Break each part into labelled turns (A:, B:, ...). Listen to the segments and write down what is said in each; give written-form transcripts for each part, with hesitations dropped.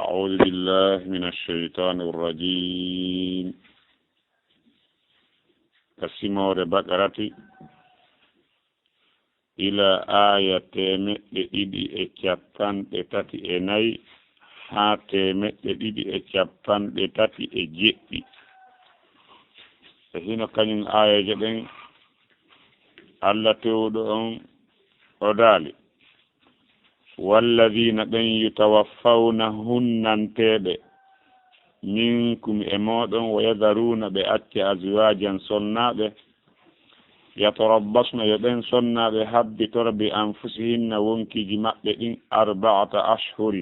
A: أعوذ بالله من الشيطان الرجيم. كسيمور بقرتي إلى آية مئة إتشابان إتاتي إناي هاتي مئة إتشابان إتاتي إجيبي. فهنا كان آية جبين الله تودون أدالي والذين بن يتوفونهن انتبه منكم امودون ويذرون بأتي أزواجا صنابه يتربصن يبين صنابه حب تربي أنفسهن ونكي جمعين 4 أشهر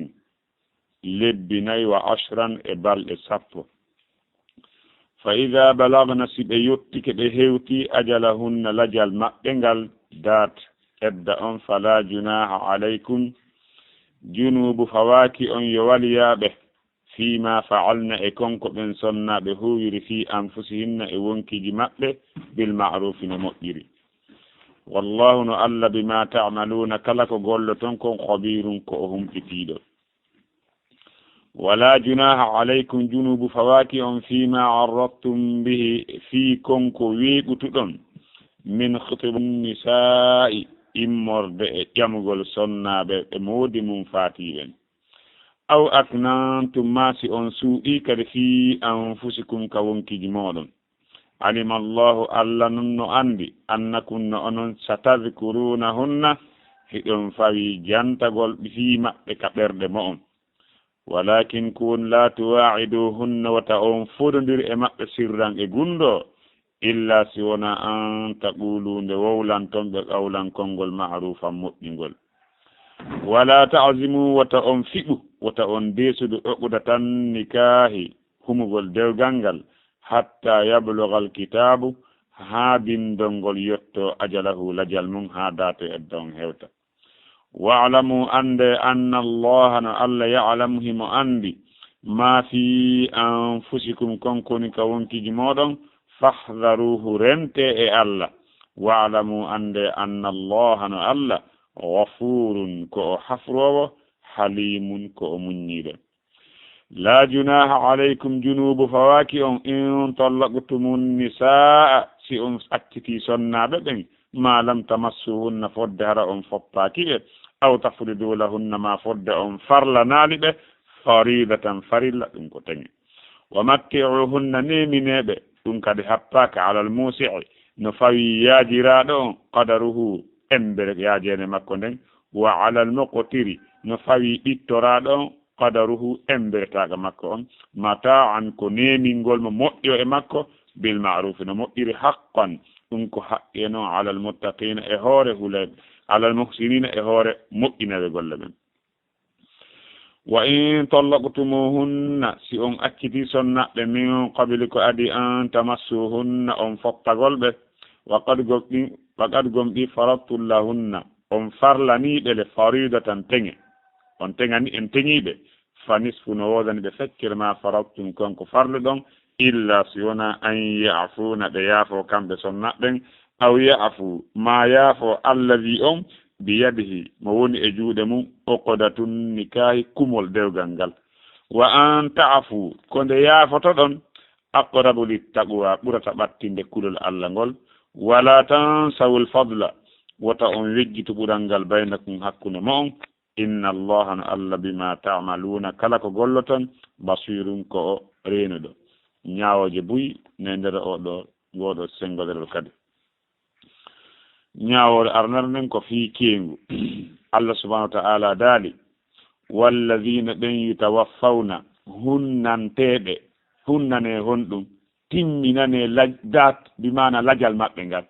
A: لبني وعشرا إبال إسابه فإذا بلغن سبيوتك بهيوتي أجلهن لجل مأنغل دات ابدأ فلا جناح عليكم جنوب فواكي أن يوليا به فيما فعلنا إكونكو بن صنع بهوير في أنفسهن إونكي جمأله بالمعروف نمؤيري والله نؤل بما تعملون كلك قولتنكم خبير كأهم كتيدو ولا جناح عليكم جنوب فواكي أن فيما عرضتم به في كونكو ويقتدون من خطب النساء immorde e ƴamgol sonnaɓe ɓe moodi mum fatiɓen aw aknantum masi on suuɗi kadi fi anfusikum ka wonkiji moɗon alima allahu allah nun no andi annakum no onon satadkurunahunna hiɗon fawi jantagol fi maɓɓe ka ɓerɗe mo on walakin kun la tuwa'iduhunna wata on fododir e maɓɓe sirran e gundo illa si wona an taqulu nde wowlanton ɓe qawlan konngol ma'rufan moƴƴingol wala ta'zimu wata on fiɓu wata on desudu ɗoɓuda tan nikahi humugol dewgal ngal hatta yablugha alkitabu ha bindolngol yetto ajalahu lajal mum ha date edda on hewta wa'lamu ande anna allaha no allah ya'lamu himo andi ma fi anfusikum konkoni ka wonkiji moɗon fahdharuhu rente e Allah wa'lamu ande anna Allah no Allah ghafurun ko hafrowo halimun ko muññiɗo la junaha alaykum junubu fawaki on in tallaqtumun nisaa si on acciti sonnaɓe ɓen ma lam tamassuhunna fodde hara on foppaki ɓe aw tafridu lahunna ma fodde on farlanali ɓe faridatan farilla ɗum ko taŋi wa matti'uhunna nemineɓe ɗum kadi happaka alal musi'i no fawi yaajiraɗo on qadaruhu embere yaajene makko nden wa alal muqtiri no fawi ɓittoraɗo on qadaruhu emberetaga makko on mata'an ko nemingol mo moƴƴo e makko bil ma'ruf no moƴƴiri haqqan ɗum ko haqqe noon alal muttaqina e hoore huleɓe alal muhsinina e hoore moƴƴinaɓe golle ɓen wa in tallaqtumuhunna si on acciti sonnaɓe min qabli ko adi an tamassuhunna on fottagol ɓe waqad gomɗi faradtullahunna on farlaniɓe le faridatan teŋe on teŋani en teŋiɓe fa nisfu no wodani ɓe feccere ma faradtum konko farle ɗon illa si wona an yaafuna ɓe yaafo kamɓe sonnaɓɓen aw yaafu ma yaafo allahi on biyadihi mo woni e juuɗe mum uqdatun nikahi kumol dewgal ngal wa an ta'fu ko nde yaafoto ɗon aqrabu littaqwa ɓurata ɓattinde kulol Allah ngol wala tansawul fadla wata on wejjitu ɓural ngal baynakum hakkude mo on inna allaha no Allah bima ta'maluna kala ko golloton basirun ko o reenuɗo ñaawoje buy ne nder oɗo ngoɗo sengodel kadi ñaawol arnar nen ko fii kengu Allah subhanahu wa ta'ala daali walladhina ben yutawaffawna hunnanteɓe hunnane honɗum timminane dat bimana lajal maɓɓe ngal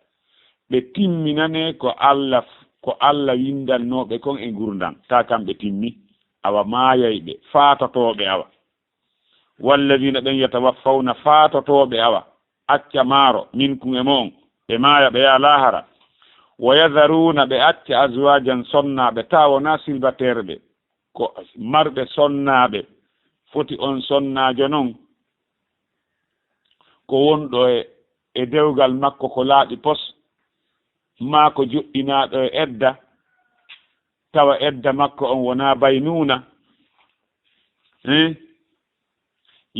A: ɓe timminane ko Allah windannoɓe kon e gurdam ta kamɓe timmi awa maayayɓe faatotoɓe awa walladhina ben yatawaffawna faatotoɓe awa acca maaro minkum e moon ɓe maaya ɓe ya lahara ويذرون بأتي أزواجا صنابة تاونا سلبتيربة ko marɓe sonnaaɓe foti on sonnaajo noon ko wonɗo e dewgal makko ko laaɓi pos maa ko joƴƴinaaɗo e edda tawa edda makko on wonaa baynuna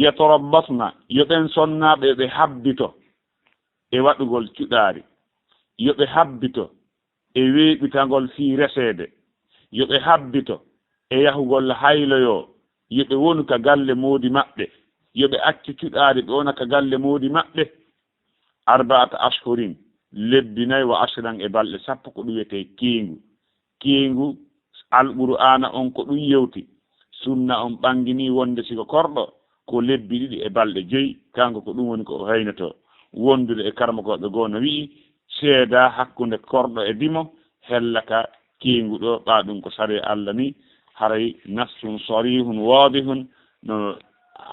A: yatarabbasna yoɓen sonnaɓe ɓe habbito e waɗugol cuɗaari yoɓe habbito e weeɓitagol fii reseede yoɓe habbito e yahugol hayloyo yoɓe wonu ka galle moodi maɓɓe yoɓe accu cuɗaari ɓe wona ka galle moodi maɓɓe arba'ata ashhurin lebbi nayi wa ashran e balɗe sappo ko ɗum wiyete kiingu alqur'ana on ko ɗum yewti sunna on ɓangini wonde siko korɗo ko lebbi ɗiɗi e balɗe joyi kanko ko ɗum woni ko haynoto wondude e karmakoɓe goo no wi'i seeda hakkunde korɗo e dimo hellaka kiingu ɗo ɓa ɗum ko sari Allah ni haray nassun sarihun wadihun no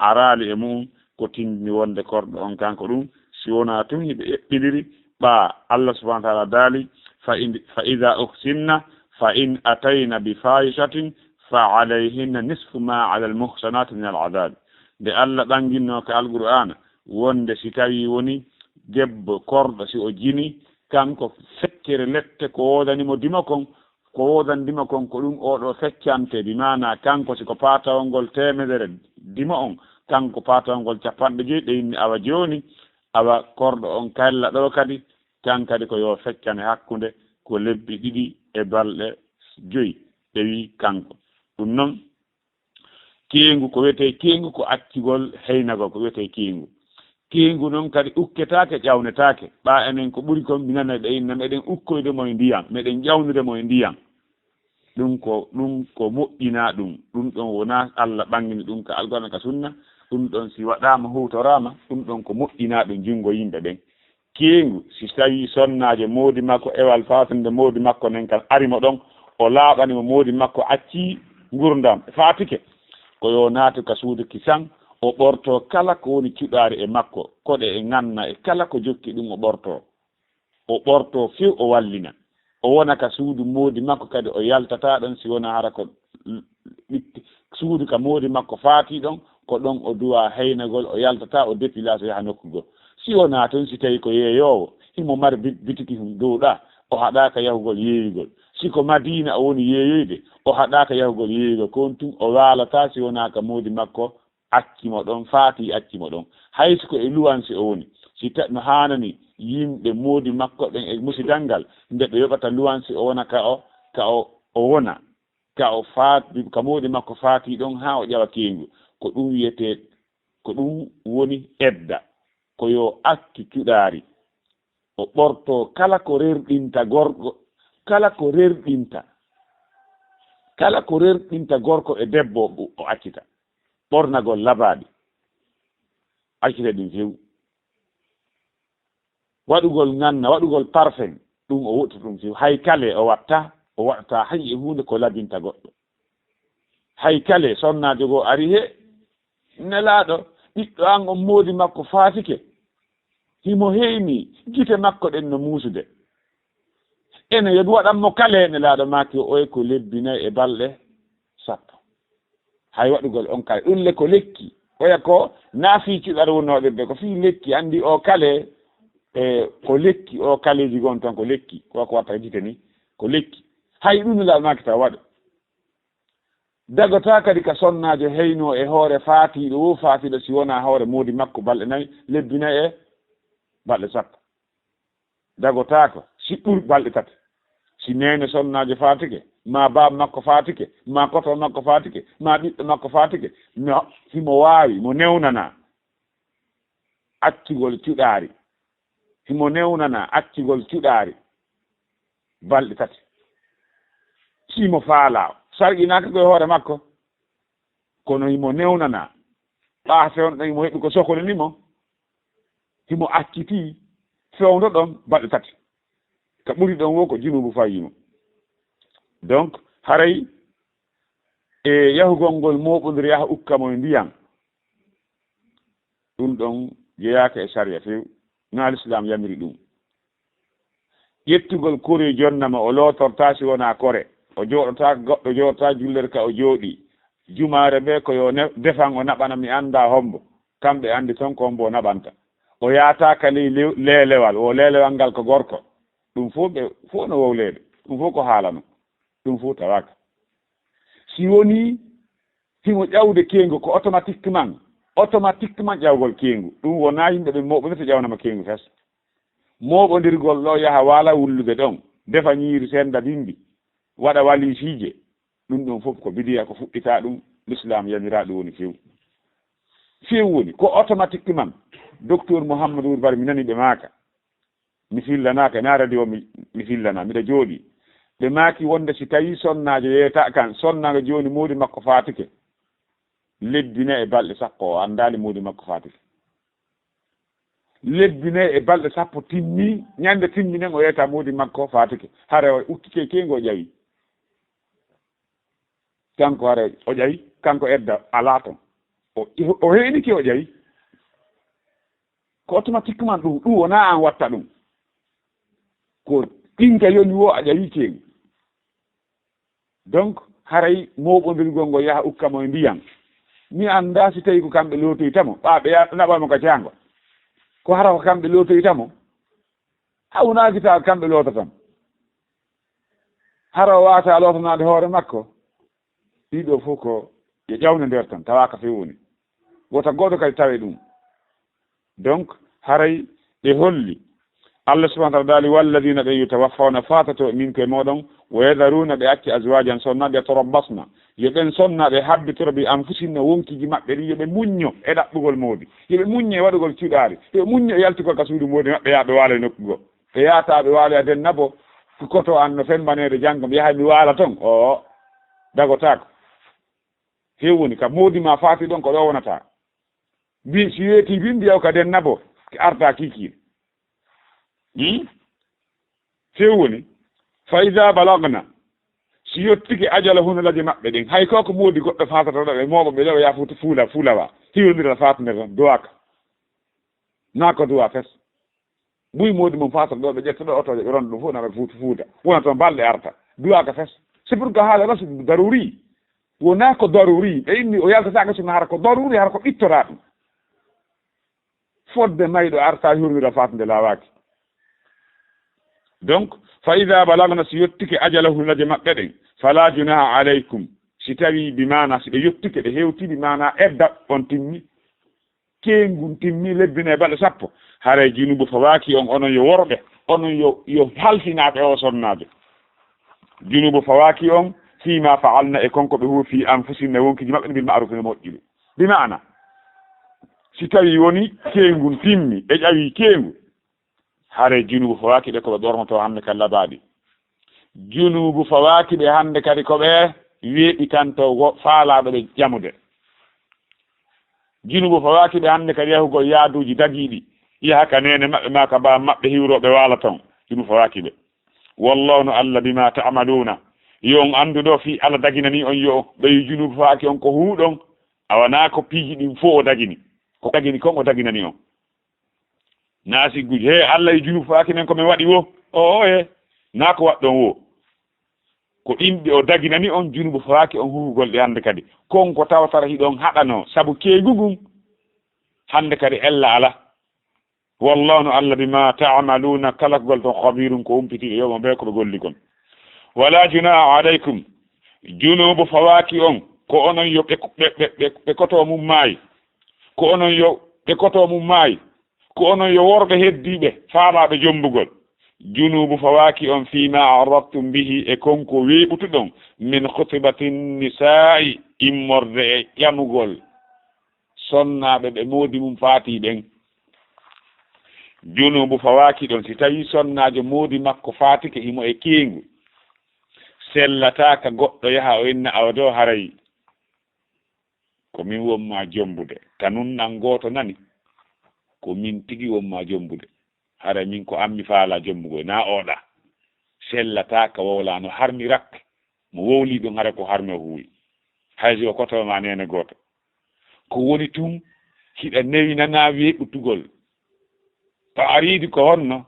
A: arali e mum ko tindini wonde korɗo on kanko ɗum si wona tun hiɓe eɓɓidiri ɓa Allah subhanahu wa ta'ala daali fa ida uhsinna fa in atayna bi fahishatin fa alayhinna nisfu ma ala almuhsanati min al'adab nde Allah ɓanginno ka alqur'ana wonde si tawi woni debbo korɗo si o jini kanko feccere lette ko wodanimo dima kon ko wodandima kon ko ɗum oɗo feccante bi mana kanko siko patawol ngol temedere dima on kanko patawol ngol capanɗe joyi ɗeyinni awa joni awa korɗo on kalla ɗo kadi kan kadi ko yo feccane hakkude ko lebbi ɗiɗi e balɗe joyi ɓe wi kanko ɗum noon kiingu ko wiyete kiingu ko accigol heynagol ko wiyete kiingu noon kadi ukketake ƴawnetake ɓa enen ko ɓuri kon minana ɗe inna meɗen ukkoyde mo e ndiyam meɗen ƴawnude mo e ndiyam ɗum ko moƴƴina ɗum ɗon wona Allah ɓangini ɗum ka alqur'ana ka sunna ɗum ɗon si waɗama hutorama ɗum ɗon ko moƴƴina ɗum jungo yimɓe ɓen kiingu si tawi sonnaje moodi makko ewal fatinde moodi makko nen kan arimo ɗon o laaɓanimo moodi makko acci gurdam fatike ko yo naatu ka suudu kisan o ɓorto kala ko woni cuɗaari e makko koɗe e ganna e kala ko jokki ɗum o ɓorto few o wallina o wona ka suudu moodi makko kadi o yaltata ɗon si wona hara ko ɓitti suudu ka moodi makko faati ɗon ko ɗon o duwa heynagol o yaltata o dépilage o yaha nokkugol si wona toon si tawi ko yeeyowo himo mari bitiki hum dowɗa o haɗaka yahugol yeeyugol siko madina o woni yeeyoyde o haɗaka yahugol yeeyugol kon tun o waalata si wona ka moodi makko accimo ɗon faati accimo ɗon haysiko e luwansi o woni si no hanani yimɓe moodi makko ɓen e musidal ngal nde ɓe yoɓata luwansi o wona wona ka o faati ka moodi makko faati ɗon ha o ƴawa kiingu ko ɗum wiyete ko ɗum woni edda ko yo accu cuɗaari o ɓorto kala ko rerɗinta gorko kala ko rerɗinta gorko e debbo o accita ɓornagol labaɗi accita ɗum few waɗugol ganna waɗugol parfum ɗum o woɗta ɗum few hay kale o waɗata hay e hunde ko labinta goɗɗo hay kale sonnajo goo ari he nelaɗo ɓiɗɗo an on moodi makko faatike himo heyni gite makko ɗen no muusude ene yoɗi waɗanmo kale nelaɗo maki oye ko lebbi nayi e balɗe sappo hay waɗugol on kale ɗum le ko lekki oya ko naafi cuɗar wonnoɗirde ko fii lekki andi o kale ko lekki o kaleji gon tan ko lekki koko watta gite ni ko lekki hay ɗum nelaɗo maki taw waɗa dagota kadi ka sonnajo heyno e hoore faatiɗo si wona hoore moodi makko balɗe nayi lebbi nayi e balɗe sappo dagotako si ɓuri balɗe tati si nene sonnajo faatike ma baaba makko faatike ma koto makko faatike ma ɓiɗɗo makko faatike himo waawi mo newnana accugol cuɗaari balɗe tati simo faala sarqinaka koye hoore makko kono himo newnana ɓa fewno ɗon himo heɓi ko sohlinimo himo acciti fewndo ɗon balɗe tati ka ɓuri ɗon wo ko junubu fayimo donc haray e yahugol ngol moɓodiri yaha ukkamo e ndiyam ɗum ɗon jeeyaka e saria few no l'islam yamiri ɗum ƴettugol kori jonnama o lootorta si wona kore o jooɗota goɗɗo jooɗota jullere ka o jooɗi jumaare ɓe ko yo defan o naɓana mi annda hombo kamɓe anndi toon ko hombo o naɓanta o yaataka ley leelewal o leelewal ngal ko gorko ɗum fof no wowleede ɗum fof ko haalano ɗum fof tawaka si woni himo ƴawde keengu ko automatiquement ƴawgol keengu ɗum wona yimɓe ɓe moɓo to ƴawnama keengu tas moɓodirgol ɗo yaha waala wullude ɗon defa ñiiri senda bimbi waɗa walisiije ɗum ɗon fof ko bidiya ko fuɗɗita ɗum l'islam yamira ɗum woni few woni ko automatiquement docteur Mouhamadou Bar mi nani ɓe maaka mi fillanaka na radio mi fillana miɗa jooɗi ɓe maaki wonde si tawi sonnajo yeeta kan sonnajo joni moodi makko fatike lebbine e balɗe sappo o andali moodi makko fatike lebbine e balɗe sappo timmi ñande timminen o yeeta moodi makko fatike hare o ukkike kengo o ƴawi kanko hare o ƴawi kanko edda ala ton o heeniki o ƴawi ko automatiquement ɗum wona an watta ɗum ko ɗinka yoni wo a ƴawi kengu donc haray moɓodirgol ngo yaha ukkamo e ndiyan mi anda si tawi ko kamɓe lootoytamo ɓe naɓamo ka cango ko hara ko kamɓe lootoytamo hawnakita kamɓe loototamo hara o wata lootanade hoore makko ɗiɗo fof ko yo ƴawne nder tan tawaka few woni wota goto kadi tawe ɗum donc haray ɓe holli Allah subhanahu wa ta'ala dali walladina ɓe yutawaffawna fatato min ke moɗon wa yadharuna ɓe acci azwajan sonnaɓe torobbasna yo ɓen sonnaɓe habbitoro bi anfusinno wonkiji maɓɓe ɗi yoɓe muñño e ɗaɓɓugol moodi yoɓe muñño e waɗugol cuɗari yoɓe muñño e yaltigol ka suudu moodi maɓɓe yaɓe waala e nokkugo ɓe yataɓe waala aden nabo koto an no fembanede janggo mi yaha mi waala ton o dagotako hew woni ka moodi ma faati ɗon ko ɗo wonata bi si weeti bimbi yaw ka den nabo arta kikiɗe few woni fa ida balagna si yettike ajala hunalaji maɓɓe ɗin hay koko moodi goɗɗo fatata ɗo ɓe moɓo ɓe ɗo ya fuulawa hiwodira fatande tan duwaka na ko duwa fes ɓuy moodi mum fatata ɗo ɓe ƴetta ɗo otoje ɓe ronda ɗum fof naɓe fuuta wona toon balɗe arta duwaka fes c'est pour que haala rasu daruri wona ko daruri ɓe inni o yaltataka sino hara ko daruri hara ko ɓittora ɗum fodde mayɗo arta hiwodira fatande lawaki donc fa ida balagna si yettike ajalahulaje maɓɓe ɗen fala junaha aleykum si tawi bimana si ɓe yettike ɓe hewti bimana edda on timmi kengun timmi lebbine e balɗe sappo haray junubu fawaki on onon yo worɓe onon yo haltinaɓe o sonnaɓe junubu fawaki on fima faalna e konko ɓe huufi anfusinne wonkiji maɓɓe bil ma'ruf ne moƴƴiɗi bimana si tawi woni kengun timmi ɓe ƴawi kengu hare junubu fawaki ɓe koɓe ɓornoto hande ka labaɗi junubu fawaki ɓe hande kadi koɓe weeɓitanto faalaɗo ɓe ƴamude junubu fawaki ɓe hande kadi yahugol yaaduji dagiɗi yaha ka nene maɓɓe ma ka mba maɓɓe hiwroɓe waala ton junubu fawaki ɓe wallahu no Allah bima ta'maluna yon anduɗo fi Allah daginani on yo ɓeyi junubu fawaki on ko huuɗon awana ko piiji ɗin fo o dagini ko dagini kon o daginani on naasi guji he Allah e junubu fawaki men komin waɗi wo he na ko waɗɗon wo ko ɗimɓe o daginani on junubu fawaki on huugol ɗe hande kadi konko tawtara hiɗon haɗano saabu keegugum hande kadi ella ala wallahu no Allah bima ta'maluna kala ko gol ton khabirum ko umpitiɗo yomo be ko ɓe golli kon wala junaha aleykum junubu fawaki on ko onon yo ɓe koto mum maayi ko onon yo ɓe koto mum maayi ko onon yo worɓe heddiɓe faalaɓe jombugol junubu fawaki on fima aradtum bihi e konko weeɓutuɗon min khutbatin nisa'i immorde e ƴamugol sonnaɓe ɓe moodi mum faati ɓen junubu fawaki ɗon si tawi sonnajo moodi makko faatike imo e kengu sellataka goɗɗo yaha o inna awdo haray ko min wonma jombude tanun nan goto nani ko min tigi wonma jombude hara min ko ammi faala jombugo na oɗa sellata ka wowlano harmi rakke mo wowli ɗum hara ko harmi o huuwi hayso o kotoma nene goto ko woni tun hiɗa newi nana weɓutugol to aridi ko honno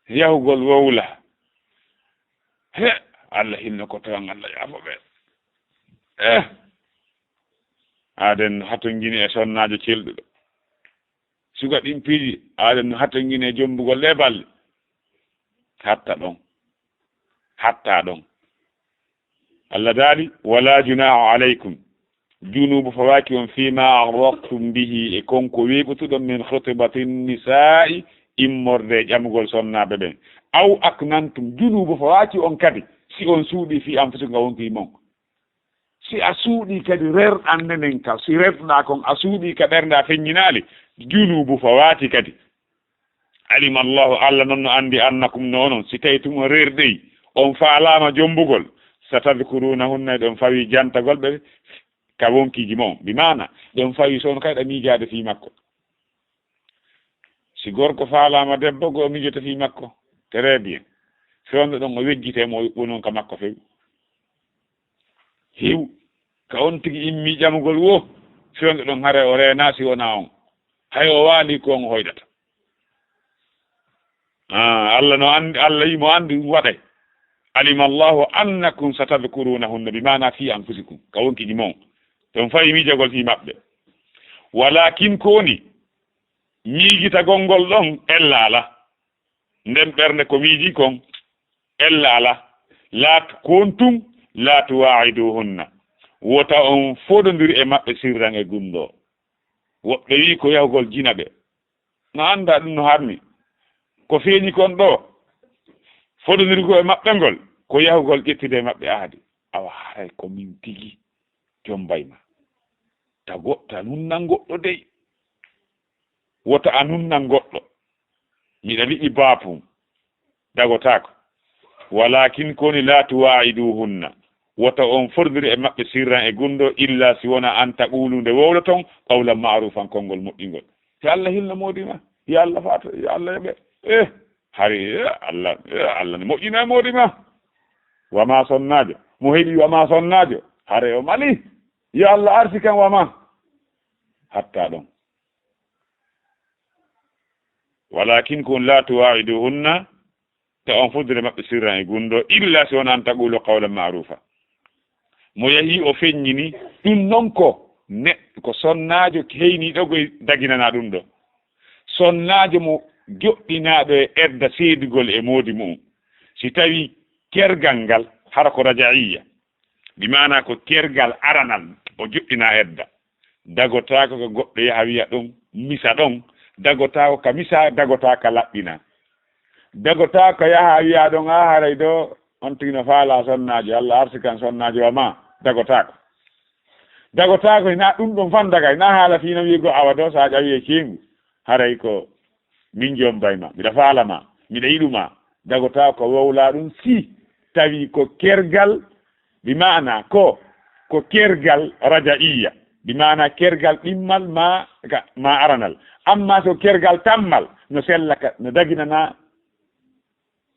A: yahugol wowla he Allah hinno ko tawan Allah yaafo ɓe aden hatongini e sonnajo celɗuɗo suga ɗin piiji aden no hatongini e jombugol le balle hatta ɗon Allah daali wala junaha aleykum junubu fawaki on fima arraqtum bihi e konko weɓutuɗon min khutbatin nisa'i immorde ƴamgol sonnaɓe ɓen aw aknantum junubu fawaki on kadi si on suuɗi fi anfusikum wonki mon si a suuɗi kadi rerɗan nenen ka si rerɗa kon a suuɗi ka ɓernde a feññinaali junubu fawati kadi alima allahu allah noon no andi annakum nonon si tawi tuma rerɗeyi on faalama jombugol satadkurunahunna ɗon fawi jantagol ɓe ka wonkiji mon bimana ɗon fawi soon kayɗa miijade fi makko si gorko faalama debbo go miijota fi makko très bien fewndo ɗon o wejjitemo o yuɓɓu noon ka makko fewi hew ka on tigi immi ƴamugol wo fewndo ɗon haare o reena si wona on hay o waali ko on hoyɗata Allah no andi Allah yimo andi waɗay alima allahu annakum satadkurunahunna bimana fi anfusikum ka wonkiji mon ton fayi miijagol fi maɓɓe walakin koni miijitagol ngol ɗon ellala nden ɓernde ko miiji kon ellala la kontum la tuwa'iduhunna wota on foɗodiri e maɓɓe sirran e gundo woɓɓe wi ko yahugol jina ɓe no anda ɗum no harmi ko feeñi kon ɗo foɗodiri ko e maɓɓe ngol ko yahugol ƴettide e maɓɓe aadi awa haray ko min tigi jom mbayma ta goɗɗo a nunnan goɗɗo dey wota a nunnan goɗɗo miɗa liƴi baapum dagotako walakin koni la tuwa'iduhunna wota on fordiri e maɓɓe sirran e gundo illa si wona an taqulude wowlo ton qawlan ma'rufan konngol moƴƴingol te Allah hilno modima ya Allah fata ya Allah yoɓe hari Allah ne moƴƴina modima wama sonnajo mo heeɗi wama sonnajo hare o mali ya Allah arti kan wama hatta ɗon walakin kun la tuwa'iduhunna te on fudire maɓɓe sirran e gundo illa si wona an taqulu qawlan ma'rufa mo yahi o feññini ɗum noon ko ko sonnajo heyniɗo goye daginana ɗum ɗo sonnajo mo joɗɗinaɗo e edda seedugol e moodi mum si tawi kergal ngal hara ko rajaiya bimana ko kergal aranal o joɗɗina edda dagotako ko goɗɗo yaha wiya ɗum misa ɗon dagotako ka misa dagotaka laɓɓina dagotako yaha wiya ɗon a haray ɗo on tigi no faala sonnajo Allah arti kan sonnajo wama dagotako na ɗum ɗon fan dagay na haala fino wiigo awa ɗo sa ƴawi e cengu haray ko min jom bayma mbiɗa faalama mbiɗa yiɗuma dagotako ko wowla ɗum si tawi ko kergal bimana ko kergal rajaiya bimana kergal ɗimmal ma aranal amma so kergal tammal no sellaka no daginana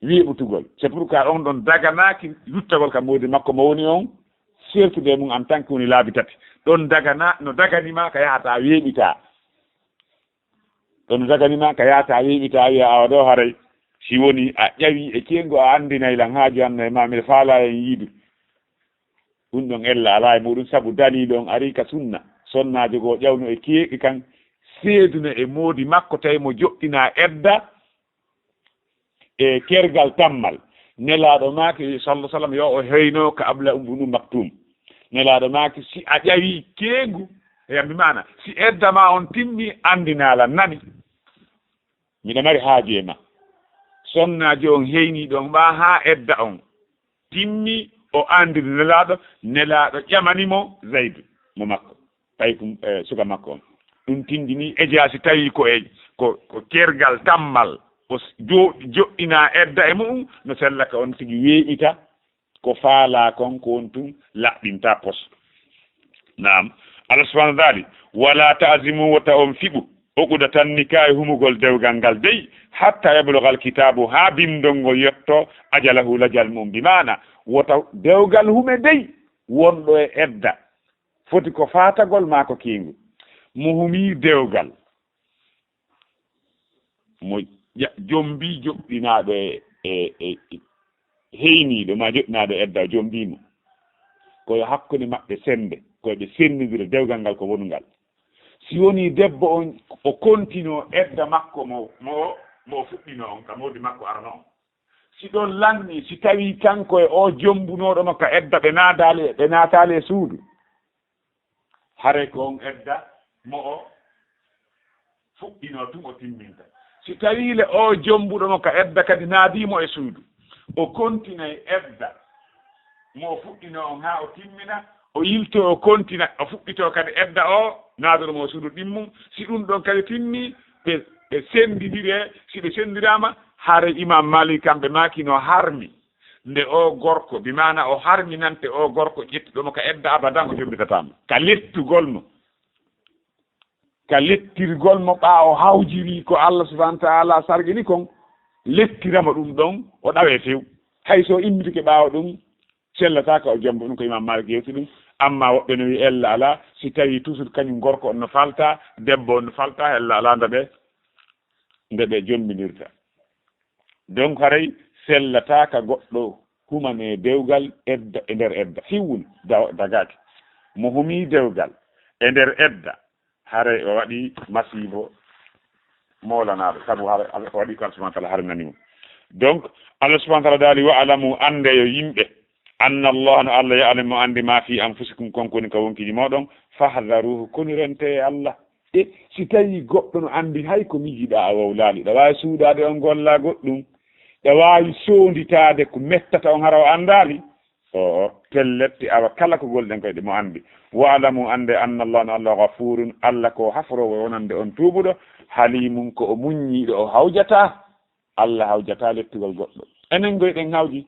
A: wiɓutugol c'est pourquoi on ɗon daganaki yuttagol kam modi makko mo woni on sertude mum en tant que woni laabi tati ɗon dagana no daganima ka yahata weeɓita ɗon no daganima ka yahata weeɓita wiya awa ɗo haray si woni a ƴawi e cengo a andinaylan haaju anno e ma mbiɗa faala en yiidu ɗum ɗon ella ala e muɗum saabu dalil on ari ka sunna sonnajo goo ƴawno e keeɗi kan seeduno e moodi makko tawi mo joɗɗina edda e kergal tammal nelaɗo maaki sallah sallam yo o heyno ka abla umbunu maktum nelaɗo maaki si a ƴawi keegu yambi mana si edda ma on timmi andinala nani miɗa mari haaju e ma sonnajo on heyni ɗon ɓa ha edda on timmi o andiri nelaɗo ƴamanimo Zayd mo makko tawi ko suka makko on ɗum tindini eja si tawi ko kergal tammal o joɗɗina edda e mum no sellaka on tigi weeƴita ko faala kon ko won tum laɓɓinta pos naam Allah subhanahu wa ta'ala wala ta'zimu wata on fiɓu oguda tan nikahi humugol dewgal ngal dey hatta yablugal kitabu ha bindol ngol yetto ajalahu lajal mum bimana wota dewgal hume dey wonɗo e edda foti ko fatagol ma ko kingu mo humi dewgal mo jombi joɗɗinaɗo e heyniɗo ma joɗɗinaɗo edda jombimo koyo hakkude maɓɓe sembe koyeɓe sennidira dewgal ngal ko wongal si woni debbo on o continue edda makko mo fuɗɗino on ka modi makko arano on si ɗon lanni si tawi kanko e o jombunoɗomo ka edda ɓe natali e suudu hare ko on edda mo o fuɗɗino tun o timminta si tawi le o jombuɗomo ka edda kadi naadimo e suudu o continue edda mo fuɗɗino on ha o timmina o yilto o continue o fuɗɗito kadi edda o naadonomo suudu ɗimmum si ɗum ɗon kadi timmi ɓe sendidire si ɓe sendirama hare imam Malik kamɓe makino harmi nde o gorko bimana o harmi nante o gorko ƴettuɗomo ka edda abadan o jombitatama ka lettirgol mo ɓaawo hawjiri ko Allah subhanahu wa ta'ala sargini kon lettirama ɗum ɗon o ɗawe few hayso immitike ɓaawo ɗum sellataka o jombo ɗum ko imam Malik yewti ɗum amma woɓɓe no wi ella ala si tawi toujours kañum gorko on no falta debbo on no falta ella ala nde ɓe jombinirta donc haray sellataka goɗɗo humane dewgal edda e nder edda fiwul dagaki mo humi dewgal e nder edda hare o waɗi masibo molanaɗo sabu hare o waɗi ko Allah subhanahu wa ta'ala harnanimo donc Allah subhanahu wa ta'ala daali wa alamu ande yo yimɓe anna Allah no Allah ya'lamu andi ma fi anfusikum konkoni ka wonkiji moɗon fahdharuhu konirente Allah e si tawi goɗɗo no andi hay ko mijiɗa a wowlali ɗa wawi suudade on golla goɗɗum ɗa wawi sonditade ko mettata on hara o andali o pelletti awa kala ko golɗen koyɗe mo andi wa'lamu ande anna Allah no Allah ghafurun Allah ko hafrowo wonande on tubuɗo halimum ko o muññiɗo o hawjata Allah hawjata lettugol goɗɗo enen goyɗen hawji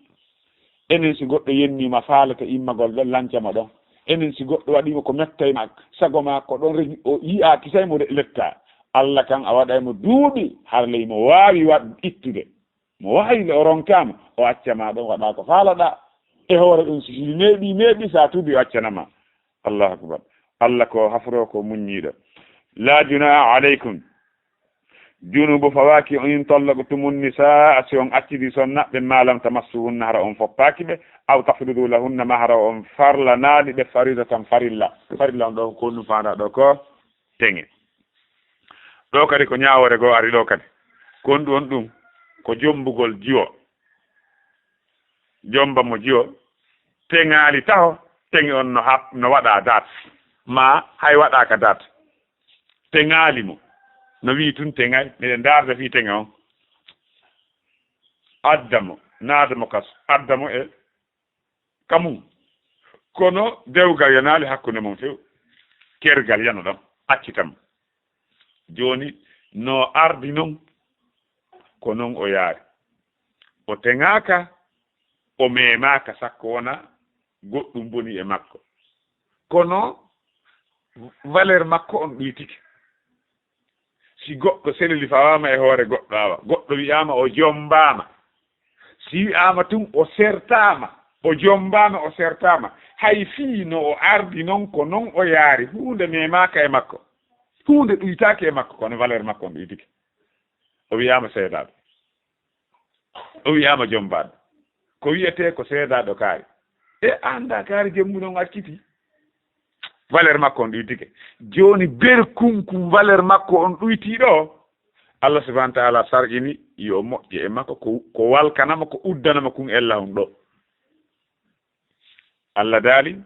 A: enen si goɗɗo yennima faalata immagol ɗon lancama ɗon enen si goɗɗo waɗima ko mettayma sago ma ko ɗon regi o yi'a kisaymo letta Allah kan a waɗaymo duuɓi harley mo wawi waɗ ittude mo wawi o ronkama o accama ɗon waɗa ko faalaɗa e hoore ɗum si neeɓi sa tuubi o accanama allahu akbar Allah ko hafro ko muññiɗo la junaa aleykum junubu fawaki on tallaqtumun nisaa si on accidi son naɓɓe malam tamassuhunna hara on foppaki ɓe aw tafridu lahunna ma hara on farlanali ɓe faridatan farilla on ɗo ko ɗum fanda ɗo ko teŋe ɗo kadi ko ñawore goo ari ɗo kadi kon ɗum ɗum ko jombugol jiwo jomba mo jiwo teŋali taho teŋe on no waɗa date ma hay waɗaka date teŋali mo no wi tun teŋay miɗen darda fi teŋe on addamo naadamo kas addamo e kamum kono dewgal yanali hakkunde mum few kergal yana ɗon accitamo joni no ardi noon ko noon o yaari o teŋaka o memaka sakko wona goɗɗum boni e makko kono valeur makko on ɗuytike si goɗɗo selili fawama e hoore goɗɗo awa goɗɗo wiyama o jombama si wiyama tun o sertama o jombama o sertama hay fii no o ardi noon ko noon o yaari hunde memaka e makko hunde ɗuytake e makko kono valeur makko on ɗuytike o wiyama seedaɗo o wiyama jombaɗo ko wiyete ko seedaɗo kaari e anda kaari jemmu noon acciti valeur makko on ɗuytike joni berkunkum valeur makko on ɗuytiɗo Allah subhanahu wa ta'ala sarƴini yo moƴƴe e makko ko walkanama ko uddanama kun ella on ɗo Allah daali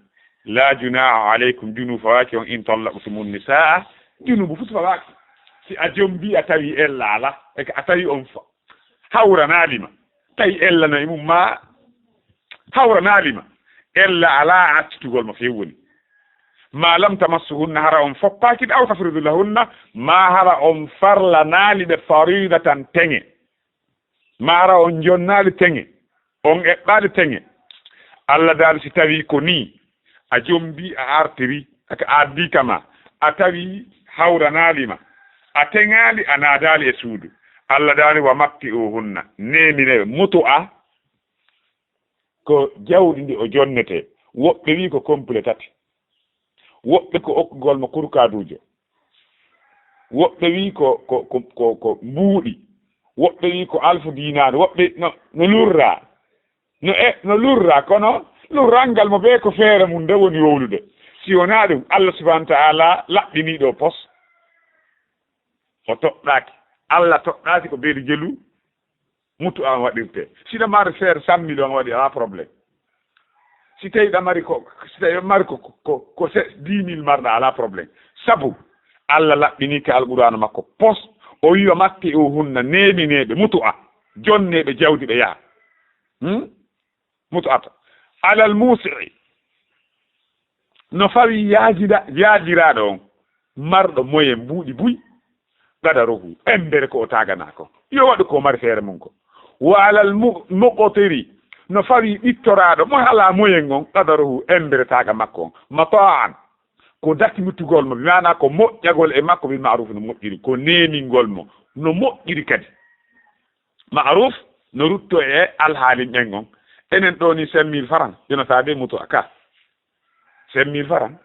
A: la junaa aleykum junub fawaki on in tallaqtumun nisaa junubu fu fawaki si a jombi a tawi ella ala e a tawi on hawranalima tawi ella no e mum ma hawranalima ella ala accitugol mo fewwoni ma lam tamassuhunna hara on foppaki aw tafridu lahunna ma hara on farlanali ɓe faridatan teŋe ma hara on jonnali teŋe on eɓɓali teŋe Allah daali si tawi ko ni a jombi a artiri aka addi kama a tawi hawranalima a teŋali a naadali e suudu Allah daali wa makki o hunna nemine mutu a ko jawɗi ndi o jonnete woɓɓe wi ko complet tati woɓɓe ko okkugol mo kurkadujo woɓɓe wi ko mbuuɗi woɓɓe wi ko alfu dinare woɓɓe no lurra no lurra kono lurrangal mo ɓe ko feere mum nde woni wowlude si wona ɗum Allah subhanahu wa ta'ala laɓɓini ɗo pos o toɗɗaki Allah toɗɗaki ko beeli jelu mutu an waɗirte sino mari feere 100 millions waɗi ala probléme si tawi ɗamari ko si tawi mari ko 10 000 marɗa ala probléme sabu Allah laɓɓini ka alqur'anu makko pos o wiwa makke o hunna nemineɓe mutu a jonneɓe jawdi ɓe yaha mutu ata alal musii no fawi yaajiraɗo on marɗo moyen mbuuɗi buy gadarohu embere ko o tagana ko yo waɗu ko mari feere mum ko wa alal muqtiri no fawi ɗittoraɗo mo ala moyen on gadarohu embere taga makko on mataan ko dakkimitugol mo wiana ko moƴƴagol e makko bil ma'ruf no moƴƴiri ko nemingol mo no moƴƴiri kadi ma'ruf no rutto e alhaalin ɓen on enen ɗo ni 5000 francs yonata be muto aka 5000 francs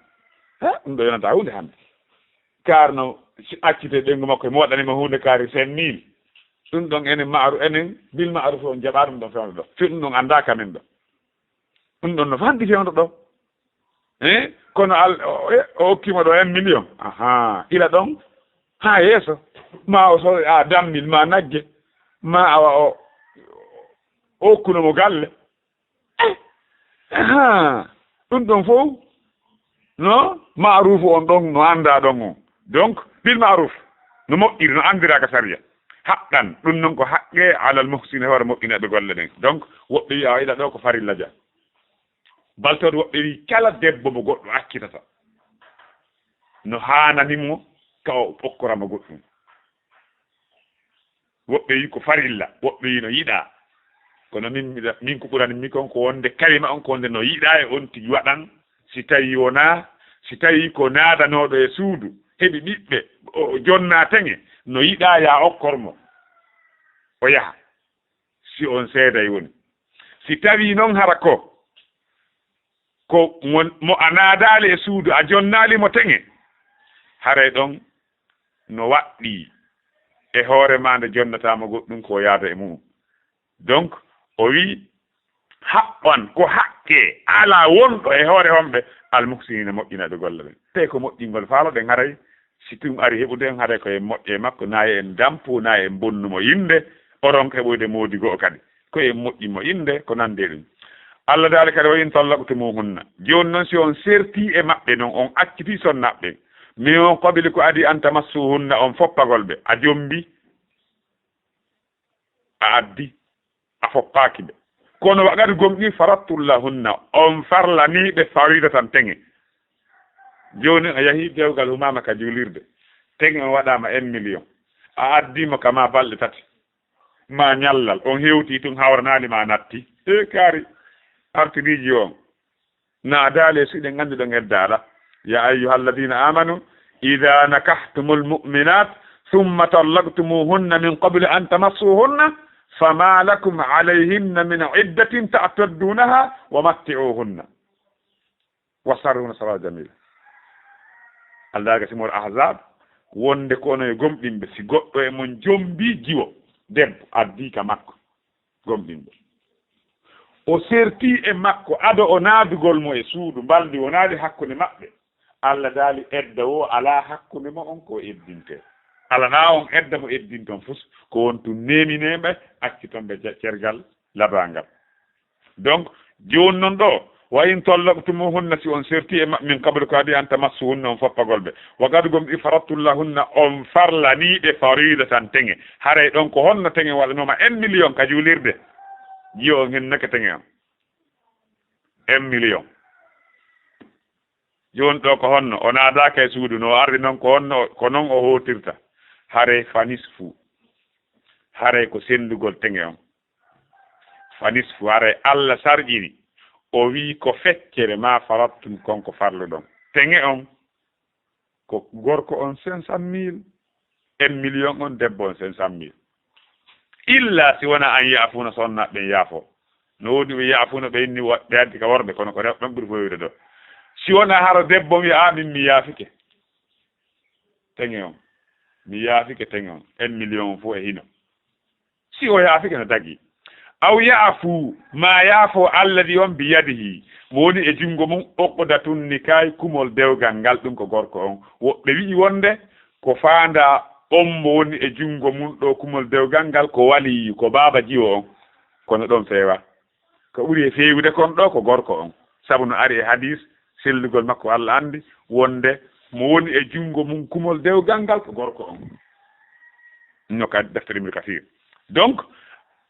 A: ɗum ɗo yonata hunde hande kar no accite ɗengo makko mo waɗanima hunde kaari 5000 ɗum ɗon enen bil ma'ruf on jaɓa ɗum ɗon fewno ɗo fi ɗum ɗon anda kamen ɗo ɗum ɗon no fandi fewno ɗo kono o hokkima ɗo 1 million aha ila ɗon ha yeeso ma o so a dammil ma nagge ma awa o hokkunomo galle aha ɗum ɗon fof no ma'ruf on ɗon no anda ɗon o donc bil ma'ruf no moƴƴiri no andiraka sariya haqqan ɗum noon ko haqqe alal muhsine hoore moƴƴinaɓe golle ɗen donc woɓɓe wi a ila ɗo ko farilla dia baltode woɓɓe wi kala debbo mo goɗɗo accitata no hananimo ka o ɓokkoramo goɗɗum woɓɓe wi ko farilla woɓɓe wi no yiɗa kono min ko ɓuranimi kon ko wonde kalima on ko wonde no yiɗa e on tigi waɗan si tawi ko naadanoɗo e suudu heɓi ɓiɓɓe o jonna teŋe no yiɗa ya okkormo o yaha si on seeday woni si tawi noon hara ko mo a naadali e suudu a jonnali mo teŋe haray ɗon no waɗɗi e hoore ma nde jonnatamo goɗɗum ko yaada e mum donc o wi haɓɓan ko haqqe ala wonɗo e hoore homɓe almuhsinina moƴƴinaɓe golle ɓen te ko moƴƴingol faaloɗen haray si tum ari heɓude en haray koye moƴƴe makko nayi en dampo nayi en bonnumo yinde oron heɓoyde moodi go'o kadi koye moƴƴimo inde ko nande ɗum Allah daali kadi wa in tallaqtumuhunna joni noon si on serti e maɓɓe noon on acciti sonnaɓɓe mi on qabili ko adi an tamassuhunna on foppagol ɓe a jombi a addi a foppaki ɓe kono waɗat gomɗi farattullahunna on farlaniɓe faridatan teŋe joni a yahi dewgal humama ka julirde teŋe on waɗama 1 million a addimo kama balɗe 3 ma ñallal on hewti tun hawranali ma natti kaari artiriji on naadale suɗen andi ɗon eddaɗa ya ayyuhalladina amanu ida nakahtumul mu'minat thumma tallaqtumuhunna min qabli an tamassuhunna fama lakum alayhinna min iddatin ta'taddunaha wa matti'uhunna wasarruhunna sarahan jamila Allah ga simol ahzab wonde kono e gomɗinɓe si goɗɗo e mon jombi jiwo debbo addi ka makko gomɗinɓe o serti e makko ado o naadugol mo e suudu mbaldi o naadi hakkunde maɓɓe Allah daali edda o ala hakkunde mo on ko eddinte ala na on edda mo eddinton fus ko wontu nemineɓe accitonɓe cergal labangal donc joni noon ɗo wa in tallaqtumuhunna si on serti e min qablu ko adi an tamassuhunna on foppagol ɓe wagadugom ɗi farattullahunna on farlaniɓe faridatan teŋe haray ɗon ko honno teŋe waɗanoma 1 million ka julirde jiyo on hen nake teŋe on 1 million joni ɗo ko honno o naadaka e suudu no ardi noon ko honno ko noon o hotirta hare fanis fuu hare ko sendugol teŋe on fanis fuu hare Allah sarƴini o wi ko feccere ma farattum konko farluɗon teŋe on ko gorko on 500 000 1 million on debbo on 500 000 illa si wona an yaafuna sonnaɓe yaafo no wodi ɓe yaafuna ɓe inni ɓe addi ka worɓe kono ko rewɓe ɓuri foyde ɗo si wona haro debbo mi min mi yaafike teŋe on mi yaafike teŋe on 1 million fof e hino si o yaafike no tagi aw yaafu ma yaafo alladi on biyadihi mo woni e jungo mum oqdatun nikay kumol dewgal ngal ɗum ko gorko on woɓɓe wi'i wonde ko faanda on mo woni e jungo mum ɗo kumol dewgal ngal ko wali ko baaba jiwo on kono ɗon feewa ko ɓuri e feewude kon ɗo ko gorko on sabu no ari e hadis sellugol makko Allah andi wonde mo woni e jungo mum kumol dewgal ngal ko gorko on noka deftere Ibn Kathir donc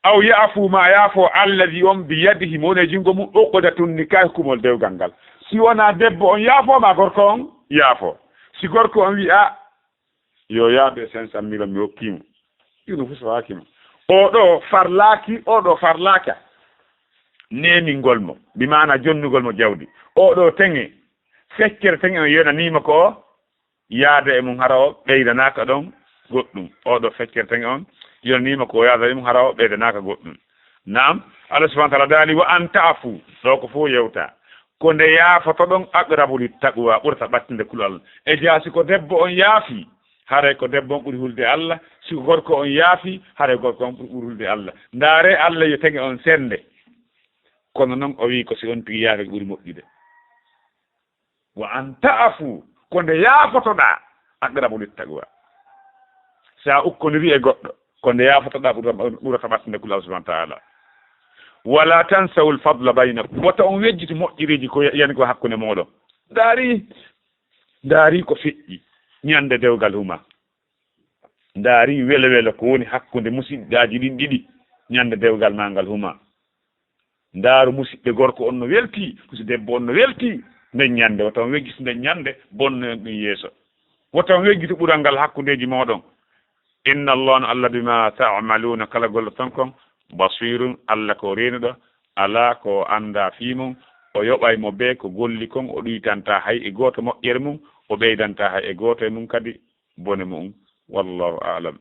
A: aw yaafu ma yaafo alladi on bi yadihi mo woni e jungo mum uqdatun nikah kumol dewgal ngal si wona debbo on yaafo ma gorko on yaafo si gorko on wi a yo yaabe 500 million mi hokkimo ɗino fof so waakima oɗo farlaaka neningol mo bi maana jonnugol mo jawdi oɗo teŋe feccere teŋe o yonanima ko yaada e mum hara o ɓeydanaka ɗon goɗɗum oɗo feccere teŋe on yonanima ko yaada e mum hara o ɓeydanaka goɗɗum nam Allah subhanahu wa ta'ala daali wa an ta'fu ɗo ko fof yewta ko nde yaafoto ɗon aqrabu lit taqwa ɓurata ɓattinde kulal e jaasi ko debbo on yaafi hare ko debbo on ɓuri hulde Allah siko gorko on yaafi hare gorko on ɓuri hulde Allah ndaare Allah yo teŋe on sende kono noon o wi ko si on tigi yaafi ɓuri moƴƴude wa an ta'fu ko nde yaafotoɗa aqrabu lit taqwa sa ukkoniri e goɗɗo ko nde yaafotoɗa ɓurata ɓattinde kulal subhanahu wa ta'ala wala tansaw al fadla baynakum wata on wejjiti moƴƴiriji ko yani ko hakkunde moɗon ndaari ko feƴƴi ñande dewgal huma ndaari wele wele ko woni hakkunde musidɗaji ɗin ɗiɗi ñande dewgal ma ngal huma ndaaru musidɓe gorko on no welti musidɗo debbo on no welti nden ñande wata on wejjiti nden ñande bonno ɗum yeeso wata on wejjiti ɓural ngal hakkundeji moɗon inna allah no allah bima ta'maluna kala golle ton kon basirun allah ko reeniɗo ala ko anda fiimum o yoɓay mo be ko golli kon o ɗuytanta hay e goto moƴƴere mum o ɓeydanta hay e goto e mum kadi bone mum wallahu a'lam